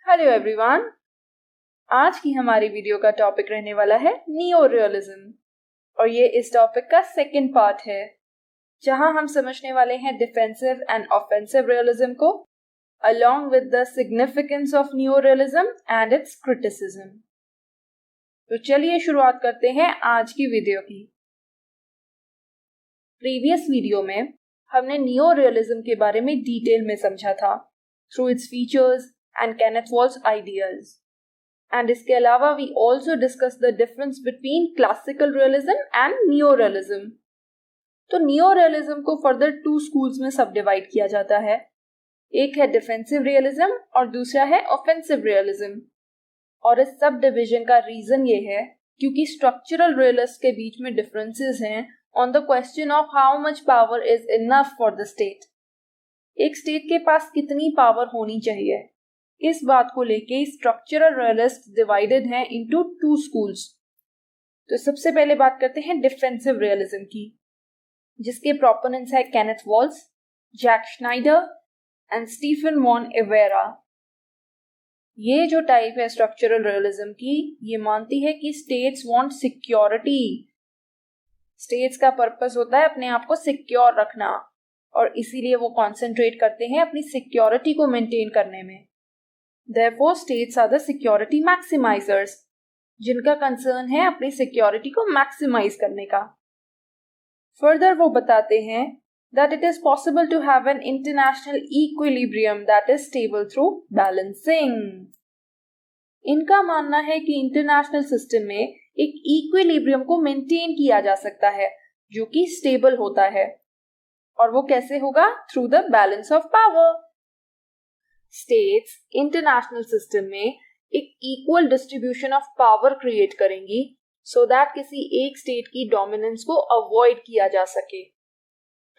Hello everyone. आज की हमारी वीडियो का टॉपिक रहने वाला है नियो रियलिज्म और ये इस टॉपिक का सेकंड पार्ट है, जहां हम समझने वाले हैं डिफेंसिव एंड ऑफेंसिव रियलिज्म को along with the significance of neo-realism and its criticism। तो चलिए शुरुआत करते हैं आज की वीडियो की। प्रीवियस वीडियो में हमने नियो रियलिज्म के बारे में डिटेल में समझा था through its features and Kenneth Walt's ideas. And इसके अलावा we also discussed the difference between classical realism and neo-realism. तो neo-realism को further 2 schools में सबडिवाइड किया जाता है। एक है defensive realism और दूसरा है offensive realism। और इस सब डिविजन का रीजन ये है क्योंकि structural realists के बीच में differences हैं on the question of how much power is enough for the state। एक स्टेट के पास कितनी पावर होनी चाहिए, इस बात को लेके स्ट्रक्चरल रियलिस्ट डिवाइडेड हैं इनटू 2 स्कूल्स। तो सबसे पहले बात करते हैं डिफेंसिव रियलिज्म की, जिसके प्रोपोनेंट्स है Kenneth Waltz, Jack Snyder and Stephen Van Evera. ये जो टाइप है स्ट्रक्चरल रियलिज्म की, ये मानती है कि स्टेट्स वांट सिक्योरिटी। स्टेट्स का पर्पस होता है अपने आप को सिक्योर रखना और इसीलिए वो कॉन्सेंट्रेट करते हैं अपनी सिक्योरिटी को मेंटेन करने में। Therefore, states are the security maximizers, जिनका कंसर्न है अपनी सिक्योरिटी को मैक्सिमाइज करने का। फर्दर वो बताते हैं that it is possible to have an international equilibrium that is stable through balancing। इनका मानना है कि इंटरनेशनल सिस्टम में एक इक्विलिब्रियम को मेंटेन किया जा सकता है जो कि स्टेबल होता है, और वो कैसे होगा? Through the balance of power. States international system में एक equal distribution of power create करेंगी सो दैट किसी एक स्टेट की डोमिनेंस को अवॉइड किया जा सके।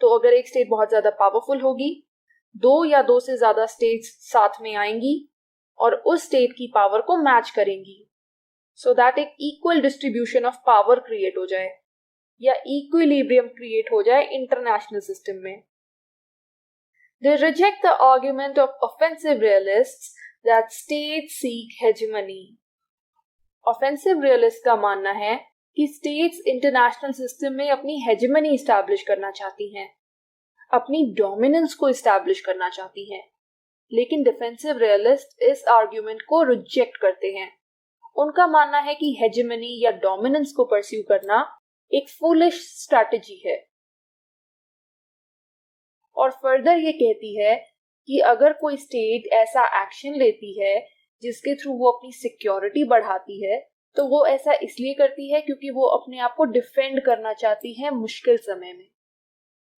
तो अगर एक स्टेट बहुत ज्यादा पावरफुल होगी, 2 या 2 से ज्यादा स्टेट्स साथ में आएंगी और उस स्टेट की पावर को मैच करेंगी सो दैट एक equal distribution of power create हो जाए या इक्विलिब्रियम क्रिएट हो जाए इंटरनेशनल सिस्टम में। They reject the argument of offensive realists that states seek hegemony। Offensive realists का मानना है कि states international system में अपनी hegemony establish करना चाहती हैं, अपनी dominance को establish करना चाहती हैं, लेकिन defensive realists इस argument को reject करते हैं। उनका मानना है कि hegemony या dominance को pursue करना एक foolish strategy है। और फर्दर ये कहती है कि अगर कोई स्टेट ऐसा एक्शन लेती है जिसके थ्रू वो अपनी सिक्योरिटी बढ़ाती है, तो वो ऐसा इसलिए करती है क्योंकि वो अपने आप को डिफेंड करना चाहती है मुश्किल समय में।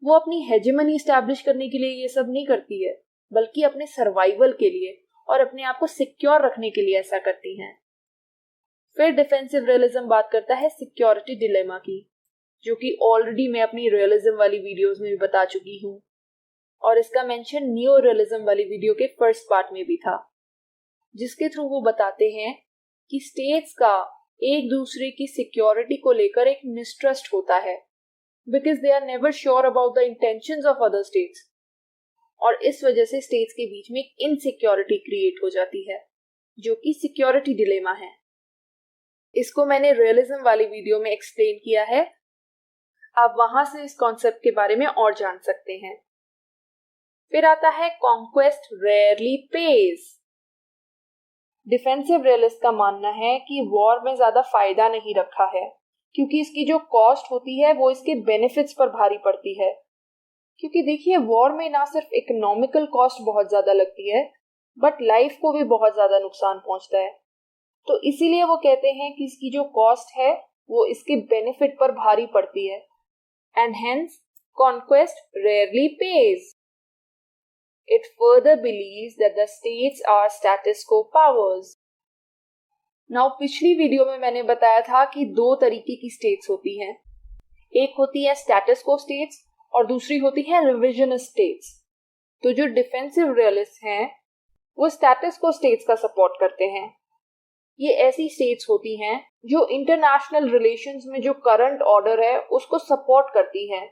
वो अपनी हेजेमनी एस्टैब्लिश करने के लिए ये सब नहीं करती है, बल्कि अपने सर्वाइवल के लिए और अपने आप को सिक्योर रखने के लिए ऐसा करती हैं। फिर डिफेंसिव रियलिज्म बात करता है सिक्योरिटी डिलेमा की, जो कि ऑलरेडी मैं अपनी रियलिज्म वाली वीडियोस में भी बता चुकी हूँ, और इसका मेंशन नियो रियलिज्म वाली वीडियो के फर्स्ट पार्ट में भी था, जिसके थ्रू वो बताते हैं कि स्टेट्स का एक दूसरे की सिक्योरिटी को लेकर एक मिसट्रस्ट होता है because they are never sure about the intentions of other states, और इस वजह से स्टेट्स के बीच में एक इनसिक्योरिटी क्रिएट हो जाती है जो कि सिक्योरिटी डिलेमा है। इसको मैंने रियलिज्म वाली वीडियो में एक्सप्लेन किया है, आप वहां से इस कॉन्सेप्ट के बारे में और जान सकते हैं। फिर आता है conquest rarely page. Defensive realist का मानना है कि वॉर में ज्यादा फायदा नहीं रखा है क्योंकि इसकी जो कॉस्ट होती है वो इसके बेनिफिट्स पर भारी पड़ती है। क्योंकि देखिए, वॉर में ना सिर्फ इकोनॉमिकल कॉस्ट बहुत ज्यादा लगती है बट लाइफ को भी बहुत ज्यादा नुकसान पहुंचता है। तो इसीलिए वो कहते हैं कि इसकी जो कॉस्ट है वो इसके बेनिफिट पर भारी पड़ती है, and hence conquest rarely page. It further believes that the states are status quo powers। Now, पिछली वीडियो में मैंने बताया था कि 2 तरीके की स्टेट्स होती हैं। एक होती है स्टेटस को स्टेट्स और दूसरी होती है रिविजनिस्ट स्टेट्स। तो जो डिफेंसिव रियलिस्ट हैं वो स्टेटस को स्टेट्स का सपोर्ट करते हैं। ये ऐसी स्टेट्स होती हैं जो इंटरनेशनल रिलेशंस में जो करंट ऑर्डर है उसको सपोर्ट करती हैं,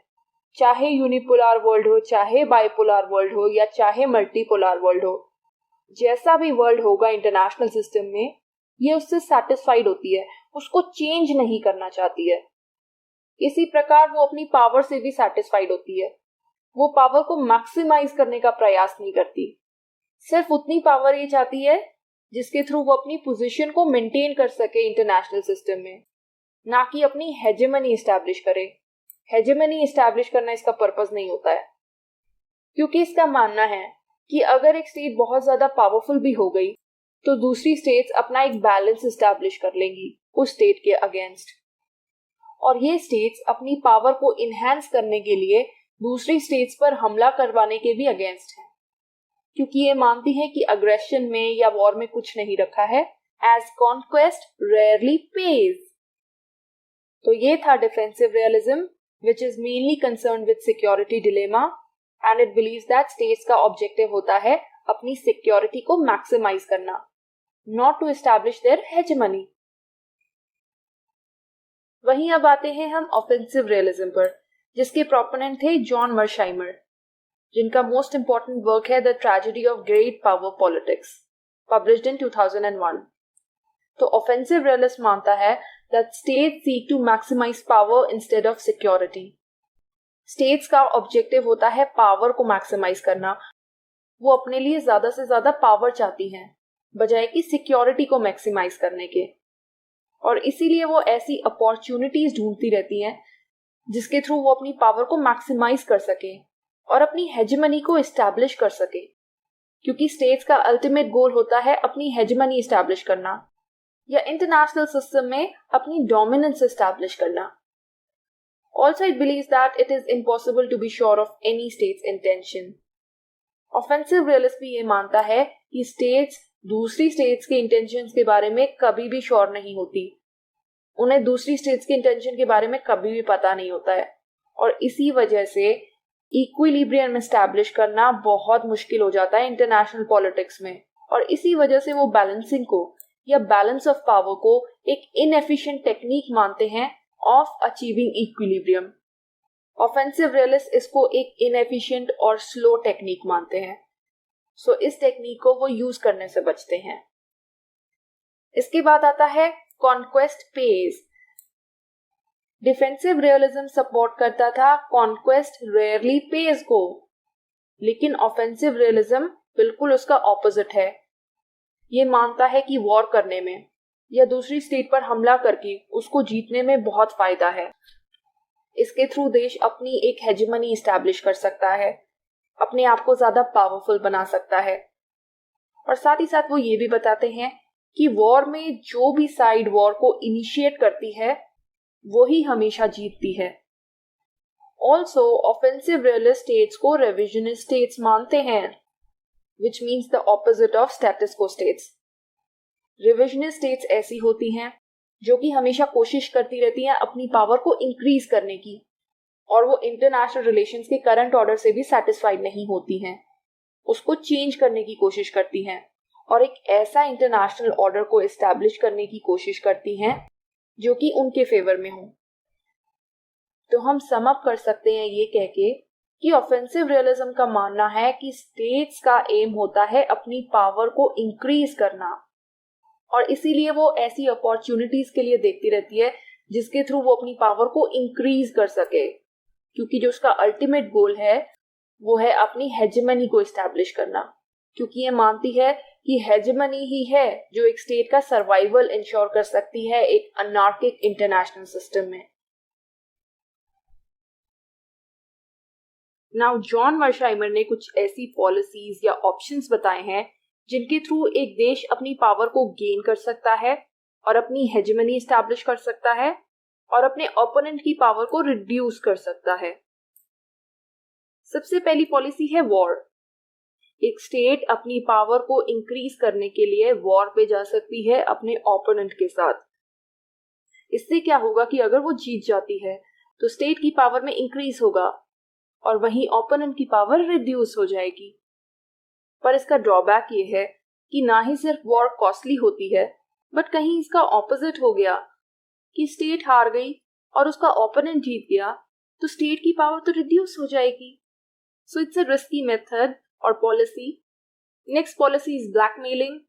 चाहे यूनिपोलर वर्ल्ड हो, चाहे बाइपोलर वर्ल्ड हो या चाहे मल्टीपोलर वर्ल्ड हो। जैसा भी वर्ल्ड होगा इंटरनेशनल सिस्टम में, ये उससे सेटिस्फाइड होती है, उसको चेंज नहीं करना चाहती है। इसी प्रकार वो अपनी पावर से भी सेटिस्फाइड होती है। वो पावर को मैक्सिमाइज करने का प्रयास नहीं करती, सिर्फ उतनी पावर ये चाहती है जिसके थ्रू वो अपनी पोजीशन को मेंटेन कर सके इंटरनेशनल सिस्टम में, ना कि अपनी हेजेमनी एस्टैब्लिश करे। हेजेमनी एस्टैब्लिश करना इसका पर्पस नहीं होता है, क्योंकि इसका मानना है कि अगर एक स्टेट बहुत ज्यादा पावरफुल भी हो गई तो दूसरी स्टेट्स अपना एक बैलेंस एस्टैब्लिश कर लेंगी उस स्टेट के अगेंस्ट, और ये स्टेट्स अपनी पावर को इनहैंस करने के लिए दूसरी स्टेट्स पर हमला करवाने के भी अगेंस्ट हैं, क्योंकि ये मानती हैं कि अग्रेशन में या वॉर में कुछ नहीं रखा है, एज कॉन्क्वेस्ट रेयरली पेज। तो ये था defensive realism, which is mainly concerned with security dilemma, and it believes that states का ऑब्जेक्टिव होता है अपनी सिक्योरिटी को मैक्सिमाइज करना, not to establish their hegemony. वहीं अब आते हैं हम ऑफेंसिव रियलिज्म पर, जिसके प्रोपोनेंट थे जॉन मर्शाइमर, जिनका मोस्ट इंपॉर्टेंट वर्क है the tragedy of great power politics, published in 2001। तो ऑफेंसिव रियलिस्ट मानता है that states seek to maximise power instead of security. States का ऑब्जेक्टिव होता है पावर को मैक्सिमाइज करना, वो अपने लिए ज्यादा से ज्यादा पावर चाहती हैं बजाय कि सिक्योरिटी को मैक्सिमाइज करने के, और इसीलिए वो ऐसी अपॉर्चुनिटीज ढूंढती रहती हैं जिसके थ्रू वो अपनी पावर को मैक्सिमाइज कर सके और अपनी हेजेमनी को एस्टैब्लिश कर सके, क्योंकि स्टेट्स का अल्टीमेट गोल होता है अपनी हेजेमनी एस्टैब्लिश करना या इंटरनेशनल सिस्टम में अपनी डोमिनेंस एस्टैब्लिश करना। Also, it believes that it is impossible to be sure of any state's intention. Offensive realist भी ये मानता है कि स्टेट्स दूसरी स्टेट्स के इंटेंशंस के बारे में कभी भी श्योर नहीं होती, उन्हें दूसरी स्टेट्स के इंटेंशन के बारे में कभी भी पता नहीं होता है, और इसी वजह से इक्विलिब्रियम एस्टैब्लिश करना बहुत मुश्किल हो जाता है इंटरनेशनल पॉलिटिक्स में, और इसी वजह से वो बैलेंसिंग को या बैलेंस ऑफ पावर को एक इनएफिशिएंट टेक्निक मानते हैं of achieving equilibrium. Offensive realist इसको एक इनएफिशिएंट और स्लो टेक्निक मानते हैं, सो इस टेक्निक को वो यूज करने से बचते हैं। इसके बाद आता है conquest page. Defensive realism support करता था कॉन्क्वेस्ट रेयरली पेज को, लेकिन ऑफेंसिव रियलिज्म बिल्कुल उसका ऑपोजिट है। ये मानता है कि वॉर करने में या दूसरी स्टेट पर हमला करके उसको जीतने में बहुत फायदा है। इसके थ्रू देश अपनी एक हेजेमनी एस्टैब्लिश कर सकता है, अपने आप को ज्यादा पावरफुल बना सकता है, और साथ ही साथ वो ये भी बताते हैं कि वॉर में जो भी साइड वॉर को इनिशिएट करती है वो ही हमेशा जीतती है। ऑल्सो ऑफेंसिव रियलिस्ट स्टेट्स को रेविजनिस्ट स्टेट्स मानते हैं, which means the opposite of status को स्टेट्स। रिविजनिस्ट स्टेट्स ऐसी होती हैं जो कि हमेशा कोशिश करती रहती हैं अपनी पावर को इंक्रीज करने की, और वो इंटरनेशनल रिलेशंस के करंट ऑर्डर से भी सेटिस्फाइड नहीं होती हैं, उसको चेंज करने की कोशिश करती हैं और एक ऐसा इंटरनेशनल ऑर्डर को एस्टैब्लिश करने की कोशिश करती हैं जो कि उनके फेवर में हो। तो हम सम अप कर सकते हैं ये कह के कि ऑफेंसिव रियलिज्म का मानना है कि स्टेट्स का एम होता है अपनी पावर को इंक्रीज करना, और इसीलिए वो ऐसी अपॉर्चुनिटीज के लिए देखती रहती है जिसके थ्रू वो अपनी पावर को इंक्रीज कर सके, क्योंकि जो उसका अल्टीमेट गोल है वो है अपनी हेजेमनी को एस्टैब्लिश करना, क्योंकि ये मानती है कि हेजेमनी ही है जो एक स्टेट का सर्वाइवल इंश्योर कर सकती है एक अनार्किक इंटरनेशनल सिस्टम में। नाउ जॉन मर्शाइमर ने कुछ ऐसी पॉलिसीज या ऑप्शंस बताए हैं जिनके थ्रू एक देश अपनी पावर को गेन कर सकता है और अपनी हेजेमनी एस्टैब्लिश कर सकता है और अपने ओपोनेंट की पावर को रिड्यूस कर सकता है। सबसे पहली पॉलिसी है वॉर। एक स्टेट अपनी पावर को इंक्रीज करने के लिए वॉर पे जा सकती है अपने ओपोनेंट के साथ। इससे क्या होगा कि अगर वो जीत जाती है तो स्टेट की पावर में इंक्रीज होगा और वहीं ओपोनेंट की पावर रिड्यूस हो जाएगी। पर इसका ड्रॉबैक ये है कि ना ही सिर्फ वॉर कॉस्टली होती है, बट कहीं इसका ऑपोजिट हो गया कि स्टेट हार गई और उसका ओपोनेंट जीत गया तो स्टेट की पावर तो रिड्यूस हो जाएगी। So it's a risky method और policy. Next policy is blackmailing,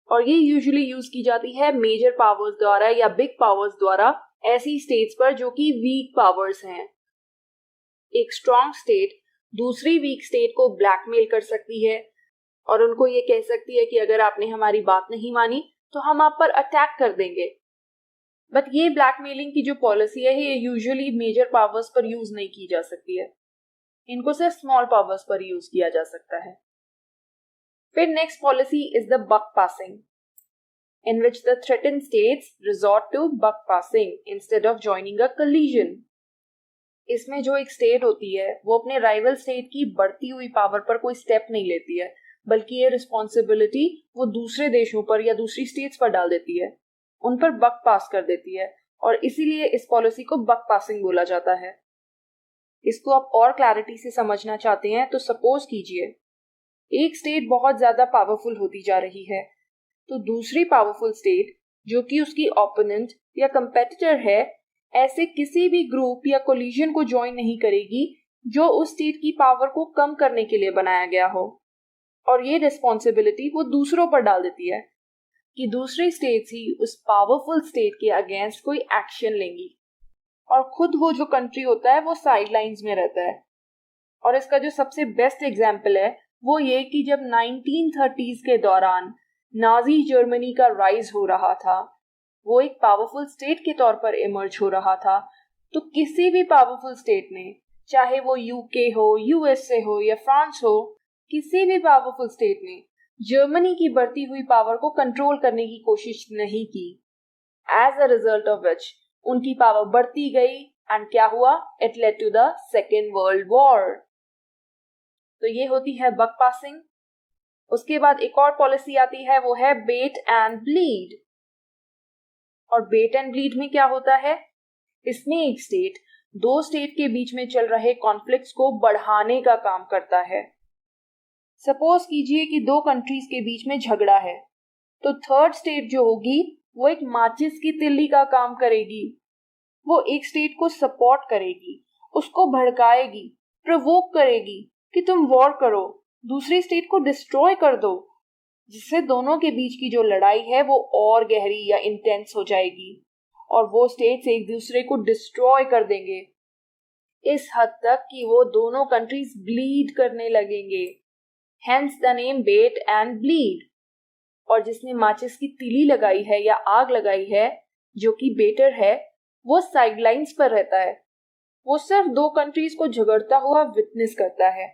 और ये यूजुअली यूज की जाती है मेजर पावर्स द्वारा या बिग पावर्स द्वारा ऐसी स्टेट्स पर जो कि वीक पावर्स हैं। एक स्ट्रॉन्ग स्टेट दूसरी वीक स्टेट को ब्लैकमेल कर सकती है और उनको ये कह सकती है कि अगर आपने हमारी बात नहीं मानी तो हम आप पर अटैक कर देंगे। बट ये ब्लैकमेलिंग की जो पॉलिसी है ये यूजुअली मेजर पावर्स पर यूज नहीं की जा सकती है, इनको सिर्फ स्मॉल पावर्स पर यूज किया जा सकता है। फिर next policy is the buck passing, in which the threatened states resort to buck passing instead of joining a collision. इसमें जो एक स्टेट होती है वो अपने राइवल स्टेट की बढ़ती हुई पावर पर कोई स्टेप नहीं लेती है, बल्कि ये रिस्पॉन्सिबिलिटी वो दूसरे देशों पर या दूसरी स्टेट्स पर डाल देती है, उन पर बक पास कर देती है, और इसीलिए इस पॉलिसी को बक पासिंग बोला जाता है। इसको आप और क्लैरिटी से समझना चाहते हैं तो सपोज कीजिए एक स्टेट बहुत ज्यादा पावरफुल होती जा रही है, तो दूसरी पावरफुल स्टेट जो कि उसकी ओपोनेंट या कंपेटिटर है ऐसे किसी भी ग्रुप या कोलिजन को ज्वाइन नहीं करेगी जो उस स्टेट की पावर को कम करने के लिए बनाया गया हो, और ये रिस्पॉन्सिबिलिटी वो दूसरों पर डाल देती है कि दूसरी स्टेट्स ही उस पावरफुल स्टेट के अगेंस्ट कोई एक्शन लेंगी, और खुद वो जो कंट्री होता है वो साइडलाइंस में रहता है। और इसका जो सबसे बेस्ट एग्जाम्पल है वो ये कि जब 1930s के दौरान नाजी जर्मनी का राइज हो रहा था, वो एक पावरफुल स्टेट के तौर पर इमर्ज हो रहा था, तो किसी भी पावरफुल स्टेट ने, चाहे वो यूके हो, यूएसए हो या फ्रांस हो, किसी भी पावरफुल स्टेट ने जर्मनी की बढ़ती हुई पावर को कंट्रोल करने की कोशिश नहीं की। As a result of which उनकी पावर बढ़ती गई एंड क्या हुआ, it led to the second world war. तो ये होती है बक पासिंग। उसके बाद एक और पॉलिसी आती है, वो है बेट एंड ब्लीड। और बेट एंड ब्लीड में क्या होता है, इसमें एक स्टेट दो स्टेट के बीच में चल रहे कॉन्फ्लिक्ट्स को बढ़ाने का काम करता है। सपोज कीजिए कि दो कंट्रीज के बीच में झगड़ा है, तो थर्ड स्टेट जो होगी वो एक माचिस की तिल्ली का काम करेगी। वो एक स्टेट को सपोर्ट करेगी, उसको भड़काएगी, प्रोवोक करेगी कि तुम वॉर करो, दूसरी स्टेट को डिस्ट्रॉय कर दो, जिससे दोनों के बीच की जो लड़ाई है वो और गहरी या इंटेंस हो जाएगी और वो स्टेट्स एक दूसरे को डिस्ट्रॉय कर देंगे, इस हद तक कि वो दोनों कंट्रीज ब्लीड करने लगेंगे। Hence the name bait and bleed. और जिसने माचिस की तीली लगाई है या आग लगाई है, जो कि बेटर है, वो साइडलाइंस पर रहता है, वो सिर्फ दो कंट्रीज को झगड़ता हुआ विटनेस करता है।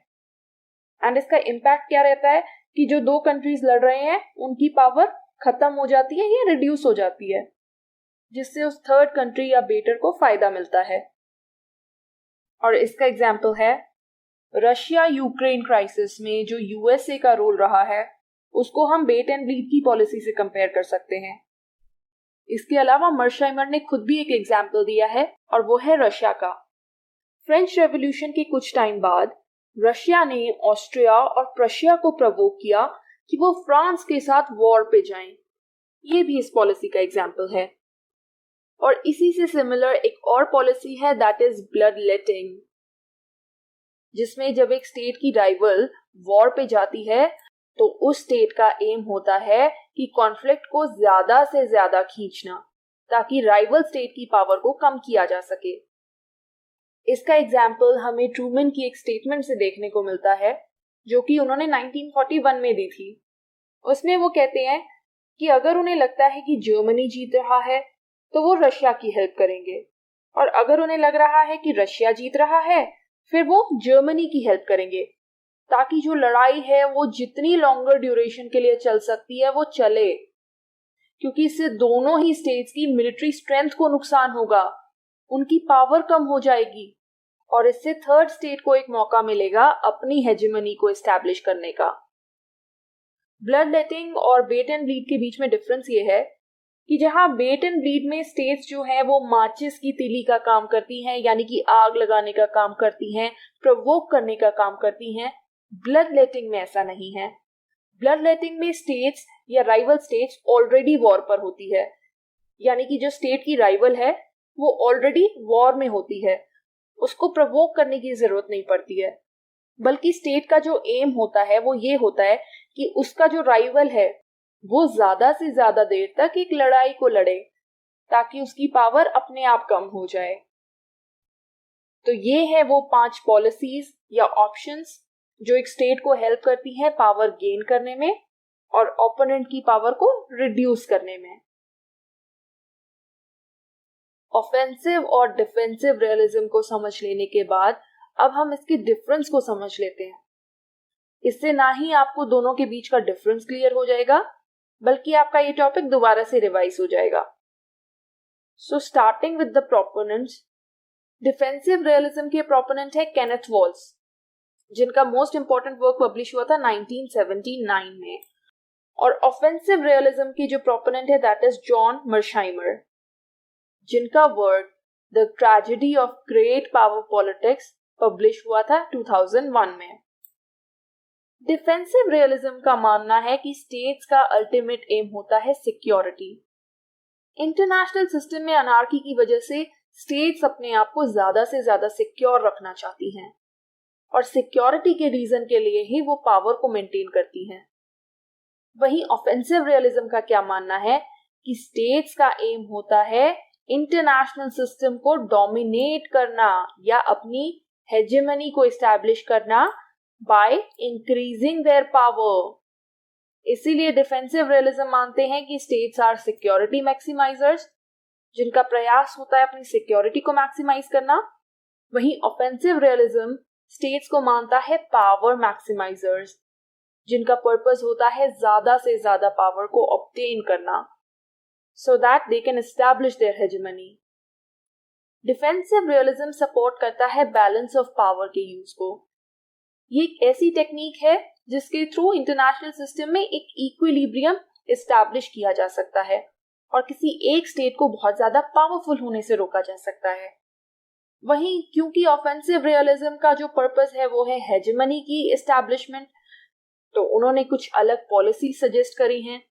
एंड इसका इम्पैक्ट क्या रहता है कि जो दो कंट्रीज लड़ रहे हैं उनकी पावर खत्म हो जाती है या रिड्यूस हो जाती है, जिससे उस थर्ड कंट्री या बेटर को फायदा मिलता है। और इसका एग्जाम्पल है रशिया यूक्रेन क्राइसिस में जो यूएसए का रोल रहा है, उसको हम बेट एंड ब्लीड की पॉलिसी से कंपेयर कर सकते हैं। इसके अलावा मर्शाइमर ने खुद भी एक एग्जाम्पल दिया है और वो है रशिया का। फ्रेंच रेवोल्यूशन के कुछ टाइम बाद रशिया ने ऑस्ट्रिया और प्रशिया को प्रवोक किया कि वो फ्रांस के साथ वॉर पे जाएं। ये भी इस पॉलिसी का एग्जाम्पल है। और इसी से सिमिलर एक और पॉलिसी है, दैट इज ब्लड लेटिंग, जिसमें जब एक स्टेट की राइवल वॉर पे जाती है तो उस स्टेट का एम होता है कि कॉन्फ्लिक्ट को ज्यादा से ज्यादा खींचना, ताकि राइवल स्टेट की पावर को कम किया जा सके। इसका एग्जाम्पल हमें ट्रूमैन की एक स्टेटमेंट से देखने को मिलता है, जो कि उन्होंने 1941 में दी थी। उसमें वो कहते हैं कि अगर उन्हें लगता है कि जर्मनी जीत रहा है तो वो रशिया की हेल्प करेंगे, और अगर उन्हें लग रहा है कि रशिया जीत रहा है फिर वो जर्मनी की हेल्प करेंगे, ताकि जो लड़ाई है वो जितनी लॉन्गर ड्यूरेशन के लिए चल सकती है वो चले, क्योंकि इससे दोनों ही स्टेट्स की मिलिट्री स्ट्रेंथ को नुकसान होगा, उनकी पावर कम हो जाएगी, और इससे थर्ड स्टेट को एक मौका मिलेगा अपनी हेजेमनी को एस्टैब्लिश करने का। ब्लड लेटिंग और बेट एंड ब्लीड के बीच में डिफरेंस ये है कि जहां बेट एंड ब्लीड में स्टेट्स जो हैं वो माचिस की तीली का काम करती हैं, यानी कि आग लगाने का काम करती हैं, प्रोवोक करने का काम करती हैं, ब्लड लेटिंग में ऐसा नहीं है। ब्लड लेटिंग में स्टेट्स या राइवल स्टेट्स ऑलरेडी वॉर पर होती है, यानी कि जो स्टेट की राइवल है वो ऑलरेडी वॉर में होती है, उसको प्रोवोक करने की जरूरत नहीं पड़ती है, बल्कि स्टेट का जो एम होता है वो ये होता है कि उसका जो राइवल है वो ज्यादा से ज्यादा देर तक एक लड़ाई को लड़े ताकि उसकी पावर अपने आप कम हो जाए। तो ये है वो 5 पॉलिसीज या ऑप्शंस जो एक स्टेट को हेल्प करती है पावर गेन करने में और ओपोनेंट की पावर को रिड्यूस करने में। ऑफेंसिव और डिफेंसिव रियलिज्म को समझ लेने के बाद अब हम इसके डिफरेंस को समझ लेते हैं। इससे ना ही आपको दोनों के बीच का डिफरेंस क्लियर हो जाएगा, बल्कि आपका ये टॉपिक दोबारा से रिवाइज हो जाएगा। So starting with the proponents, defensive realism के प्रोपोनेंट है केनेथ वॉल्स, जिनका मोस्ट इंपॉर्टेंट वर्क पब्लिश हुआ था 1979 में। और ऑफेंसिव रियलिज्म की जो प्रोपोनेंट है दैट इज जॉन मर्शाइमर, जिनका work the tragedy of great power politics publish हुआ था 2001 में। डिफेंसिव रियलिज्म का मानना है कि स्टेट्स का अल्टीमेट एम होता है सिक्योरिटी। इंटरनेशनल सिस्टम में अनार्की की वजह से स्टेट्स अपने आप को ज्यादा से ज्यादा सिक्योर रखना चाहती हैं और सिक्योरिटी के रीजन के लिए ही वो पावर को मेंटेन करती हैं। वहीं ऑफेंसिव रियलिज्म का क्या मानना है कि स्टेट्स का एम होता है इंटरनेशनल सिस्टम को डोमिनेट करना या अपनी हेजेमनी को एस्टैब्लिश करना बाय इंक्रीजिंग देयर पावर। इसीलिए डिफेंसिव रियलिज्म मानते हैं कि स्टेट्स आर सिक्योरिटी मैक्सिमाइजर्स, जिनका प्रयास होता है अपनी सिक्योरिटी को मैक्सिमाइज करना। वहीं ऑफेंसिव रियलिज्म स्टेट्स को मानता है पावर मैक्सिमाइजर्स, जिनका पर्पस होता है ज्यादा से ज्यादा पावर को ऑब्टेन करना so that they can establish their hegemony. Defensive realism support करता है बैलेंस ऑफ पावर के यूज को। ये एक ऐसी टेक्निक है जिसके थ्रू इंटरनेशनल सिस्टम में एक इक्विलिब्रियम एस्टैब्लिश किया जा सकता है और किसी एक स्टेट को बहुत ज्यादा पावरफुल होने से रोका जा सकता है। वहीं क्योंकि ऑफेंसिव रियलिज्म का जो पर्पस है वो है हेजेमनी की एस्टैब्लिशमेंट, तो उन्होंने कुछ अलग पॉलिसी सजेस्ट करी हैं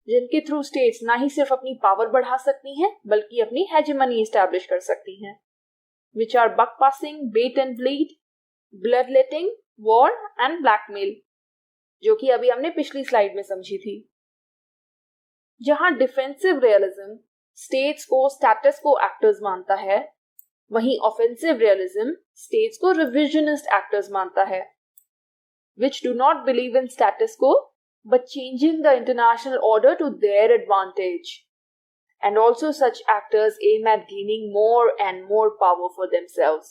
जिनके थ्रू स्टेट्स ना ही सिर्फ अपनी पावर बढ़ा सकती हैं बल्कि अपनी हेजेमनी एस्टैब्लिश कर सकती हैं, which are buck passing, bait and bleed, blood letting, war and blackmail, जो कि अभी हमने पिछली स्लाइड में समझी थी। जहां डिफेंसिव रियलिज्म स्टेट्स को स्टेटस को एक्टर्स मानता है, वहीं ऑफेंसिव रियलिज्म स्टेट्स को रिविजनिस्ट एक्टर्स मानता है, which do not believe in status quo but changing the international order to their advantage. And also such actors aim at gaining more and more power for themselves.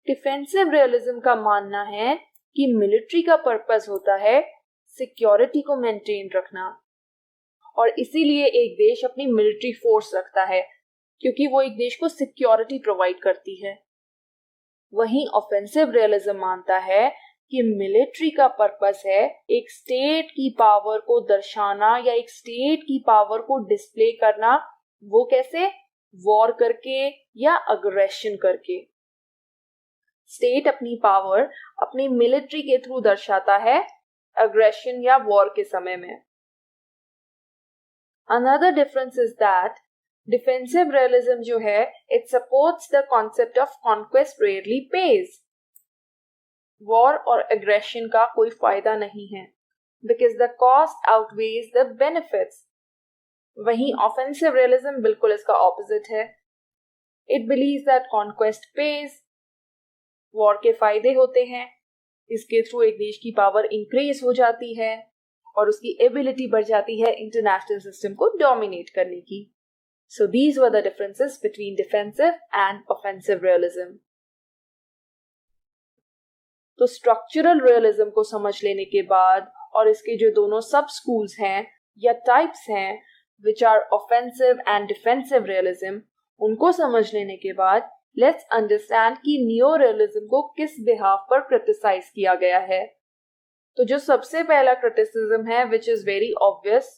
Defensive realism का मानना है कि military का purpose होता है security को maintain रखना, और इसीलिए एक देश अपनी मिलिट्री फोर्स रखता है क्योंकि वो एक देश को सिक्योरिटी प्रोवाइड करती है। वहीं ऑफेंसिव रियलिज्म मानता है कि मिलिट्री का पर्पस है एक स्टेट की पावर को दर्शाना या एक स्टेट की पावर को डिस्प्ले करना। वो कैसे? वॉर करके या अग्रेशन करके। स्टेट अपनी पावर अपनी मिलिट्री के थ्रू दर्शाता है अग्रेशन या वॉर के समय में। Another difference is that defensive realism जो है it supports the concept of conquest rarely page. War और एग्रेशन का कोई फायदा नहीं है because the cost outweighs the benefits. वहीं ऑफेंसिव रियलिज्म बिल्कुल इसका ऑपोजिट है। It believes that conquest page, war के फायदे होते हैं, इसके थ्रू एक देश की पावर इंक्रीज हो जाती है और उसकी एबिलिटी बढ़ जाती है इंटरनेशनल सिस्टम को डोमिनेट करने की। So these were the differences between defensive and offensive realism. तो स्ट्रक्चरल रियलिज्म को समझ लेने के बाद और इसके जो दोनों सब स्कूल्स हैं या टाइप्स हैं which are offensive and defensive realism, उनको समझ लेने के बाद लेट्स अंडरस्टैंड कि नियो रियलिज्म को किस बिहाफ पर क्रिटिसाइज किया गया है। तो जो सबसे पहला क्रिटिसिज्म है which is very obvious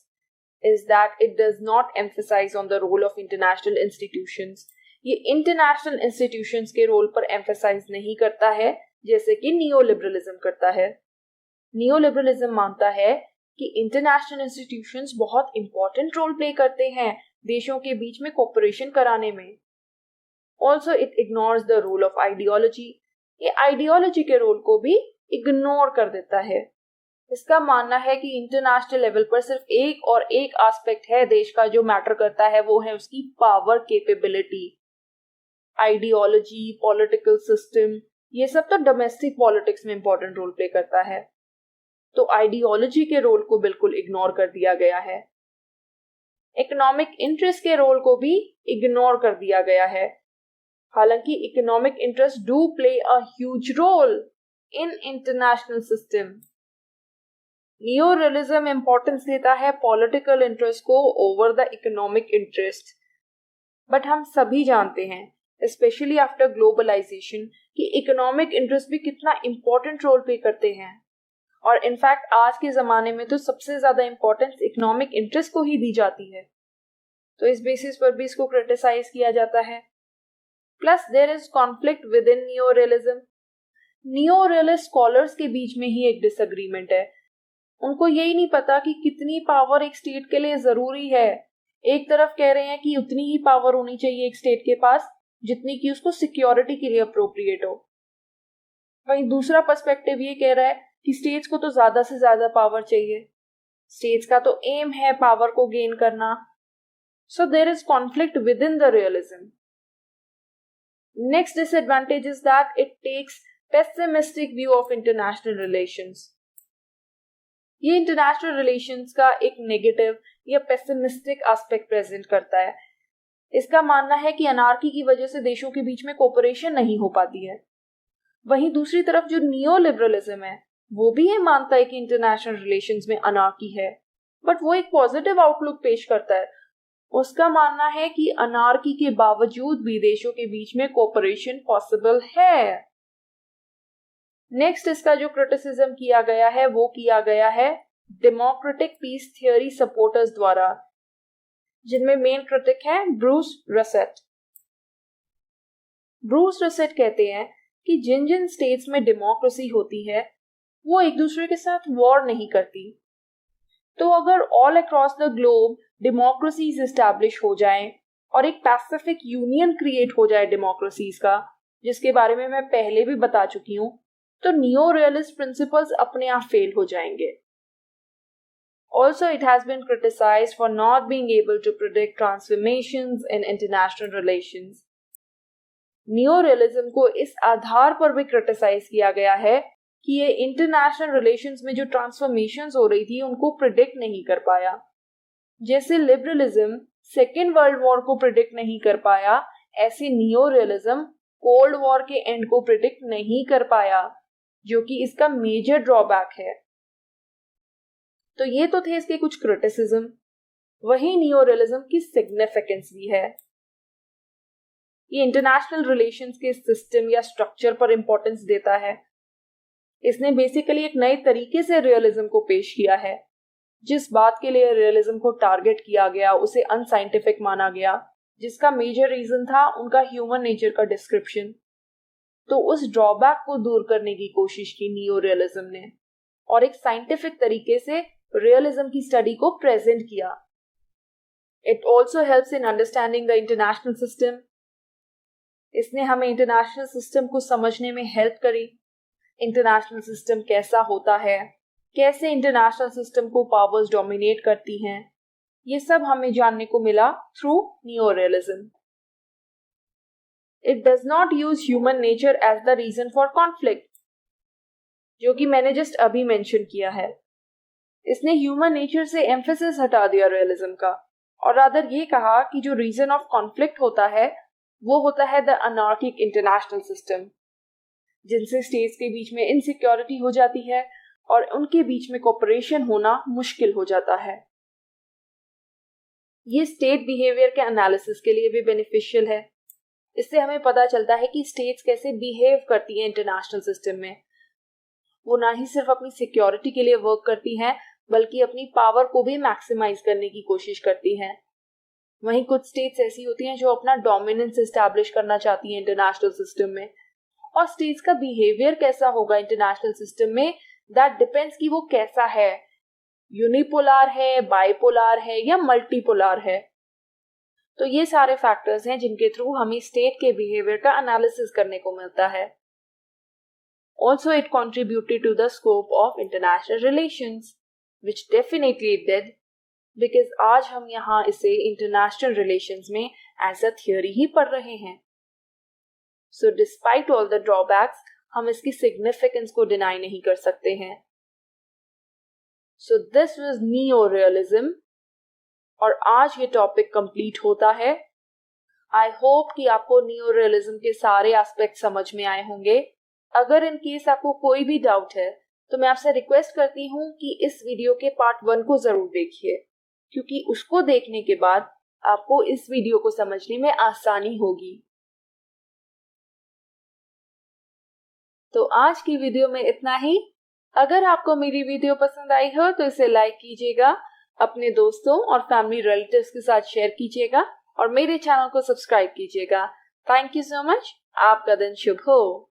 is that it does not emphasise on the role of international institutions. ये इंटरनेशनल इंस्टीट्यूशंस के रोल पर एम्फसाइज नहीं करता है जैसे कि नियो लिबरलिज्म करता है। नियो लिबरलिज्म मानता है कि इंटरनेशनल इंस्टीट्यूशंस बहुत इंपॉर्टेंट रोल प्ले करते हैं देशों के बीच में कोऑपरेशन कराने में। Also it ignores the role of ideology. ये आइडियोलॉजी के रोल को भी इग्नोर कर देता है। इसका मानना है कि इंटरनेशनल लेवल पर सिर्फ एक और एक एस्पेक्ट है देश का जो मैटर करता है, वो है उसकी power capability. Ideology, political system, ये सब तो डोमेस्टिक पॉलिटिक्स में इंपॉर्टेंट रोल प्ले करता है। तो आइडियोलॉजी के रोल को बिल्कुल इग्नोर कर दिया गया है। इकोनॉमिक इंटरेस्ट के रोल को भी इग्नोर कर दिया गया है। हालांकि economic interest do play a huge role in international system. Neorealism importance देता है पॉलिटिकल इंटरेस्ट को over the economic interest. But हम सभी जानते हैं, स्पेशली आफ्टर ग्लोबलाइजेशन, कि इकोनॉमिक इंटरेस्ट भी कितना इंपॉर्टेंट रोल प्ले करते हैं। और इनफैक्ट आज के जमाने में तो सबसे ज्यादा इंपॉर्टेंस इकोनॉमिक इंटरेस्ट को ही दी जाती है। तो इस बेसिस पर भी इसको क्रिटिसाइज किया जाता है। Plus there is conflict within neorealism. Neorealist scholars के बीच में ही एक डिसएग्रीमेंट है। उनको यही नहीं पता कि कितनी पावर एक स्टेट के लिए जरूरी है। एक तरफ कह रहे हैं कि उतनी ही पावर होनी चाहिए एक स्टेट के पास जितनी कि उसको सिक्योरिटी के लिए अप्रोप्रिएट हो। वहीं दूसरा पर्सपेक्टिव ये कह रहा है कि स्टेट्स को तो ज्यादा से ज्यादा पावर चाहिए। स्टेट्स का तो एम है पावर को गेन करना। So there is conflict within the realism. Next disadvantage is that it takes pessimistic view of international relations. ये इंटरनेशनल रिलेशंस का एक नेगेटिव या पेसिमिस्टिक एस्पेक्ट प्रेजेंट करता है। इसका मानना है कि अनार्की की वजह से देशों के बीच में कोऑपरेशन नहीं हो पाती है। वहीं दूसरी तरफ जो नियो लिबरलिज्म है, वो भी ये मानता है कि इंटरनेशनल रिलेशंस में अनार्की है, बट वो एक पॉजिटिव आउटलुक पेश करता है। उसका मानना है कि अनार्की के बावजूद भी देशों के बीच में कोऑपरेशन पॉसिबल है। नेक्स्ट इसका जो क्रिटिसिज्म किया गया है वो किया गया है डेमोक्रेटिक पीस थियोरी सपोर्टर्स द्वारा, जिनमें मेन क्रिटिक है ब्रूस रसेट। ब्रूस रसेट कहते हैं कि जिन जिन स्टेट्स में डेमोक्रेसी होती है वो एक दूसरे के साथ वॉर नहीं करती। तो अगर all across the globe democracies establish हो जाएं और एक पैसिफिक यूनियन क्रिएट हो जाए डेमोक्रेसीज का, जिसके बारे में मैं पहले भी बता चुकी हूं, तो नियो रियलिस्ट प्रिंसिपल्स अपने आप फेल हो जाएंगे। Also, it has been criticized for not being able to predict transformations in international relations. नियोरियलिज्म को इस आधार पर भी क्रिटिसाइज किया गया है कि ये इंटरनेशनल रिलेशंस में जो ट्रांसफॉर्मेशंस हो रही थी उनको प्रिडिक्ट नहीं कर पाया। जैसे लिबरलिज्म सेकेंड वर्ल्ड वॉर को प्रिडिक्ट नहीं कर पाया, ऐसे नियोरियलिज्म कोल्ड वॉर के एंड को प्रिडिक्ट नहीं कर पाया, जो कि इसका मेजर ड्रॉबैक है। तो ये तो थे इसके कुछ क्रिटिसिज्म। वही नियोरियलिज्म की सिग्निफिकेंस भी है। ये इंटरनेशनल रिलेशंस के सिस्टम या स्ट्रक्चर पर इंपॉर्टेंस देता है। इसने बेसिकली एक नए तरीके से रियलिज्म को पेश किया है। जिस बात के लिए रियलिज्म को टारगेट किया गया उसे अनसाइंटिफिक माना गया, जिसका मेजर रीजन था उनका ह्यूमन नेचर का डिस्क्रिप्शन। तो उस ड्रॉबैक को दूर करने की कोशिश की नियो रियलिज्म ने और एक साइंटिफिक तरीके से रियलिज्म की स्टडी को प्रेजेंट किया। It also helps in understanding the international system. इसने हमें इंटरनेशनल सिस्टम को समझने में हेल्प करी। इंटरनेशनल सिस्टम कैसा होता है, कैसे इंटरनेशनल सिस्टम को पावर्स डोमिनेट करती हैं, ये सब हमें जानने को मिला through neo realism. It does not use human nature as the reason for conflict, जो कि मैंने जस्ट अभी मेंशन किया है। इसने ह्यूमन नेचर से एम्फेसिस हटा दिया रियलिज्म का और रादर ये कहा कि जो रीजन ऑफ कॉन्फ्लिक्ट होता है वो होता है द अनार्किक इंटरनेशनल सिस्टम, जिनसे स्टेट्स के बीच में इनसिक्योरिटी हो जाती है और उनके बीच में कोऑपरेशन होना मुश्किल हो जाता है। ये स्टेट बिहेवियर के एनालिसिस के लिए भी बेनिफिशियल है। इससे हमें पता चलता है कि स्टेट्स कैसे बिहेव करती हैं इंटरनेशनल सिस्टम में। वो ना ही सिर्फ अपनी सिक्योरिटी के लिए वर्क करती हैं, बल्कि अपनी पावर को भी मैक्सिमाइज करने की कोशिश करती हैं। वहीं कुछ स्टेट्स ऐसी होती हैं जो अपना डोमिनेंस एस्टैब्लिश करना चाहती हैं इंटरनेशनल सिस्टम में, और स्टेट्स का बिहेवियर कैसा होगा इंटरनेशनल सिस्टम में दैट डिपेंड्स कि वो कैसा है, यूनिपोलार है, बाइपोलार है या मल्टीपोलार है। तो ये सारे फैक्टर्स हैं जिनके थ्रू हमें स्टेट के बिहेवियर का एनालिसिस करने को मिलता है। Also, it contributed to the scope of international relations, which definitely it did, because आज हम यहाँ इसे international relations में as a theory ही पढ़ रहे हैं. So, despite all the drawbacks, हम इसकी significance को deny नहीं कर सकते हैं. So, this was Neo-Realism, और आज ये टॉपिक कंप्लीट होता है. आई होप कि आपको न्यू रियलिज्म के सारे एस्पेक्ट समझ में आए होंगे. अगर इन केस आपको कोई भी डाउट है तो मैं आपसे रिक्वेस्ट करती हूँ कि इस वीडियो के पार्ट 1 को जरूर देखिए, क्योंकि उसको देखने के बाद आपको इस वीडियो को समझने में आसानी होगी. तो आज की वीडियो में इतना ही. अगर आपको मेरी वीडियो पसंद आई हो तो इसे लाइक कीजिएगा, अपने दोस्तों और फैमिली रिलेटिव्स के साथ शेयर कीजिएगा और मेरे चैनल को सब्सक्राइब कीजिएगा. Thank you so much. आपका दिन शुभ हो.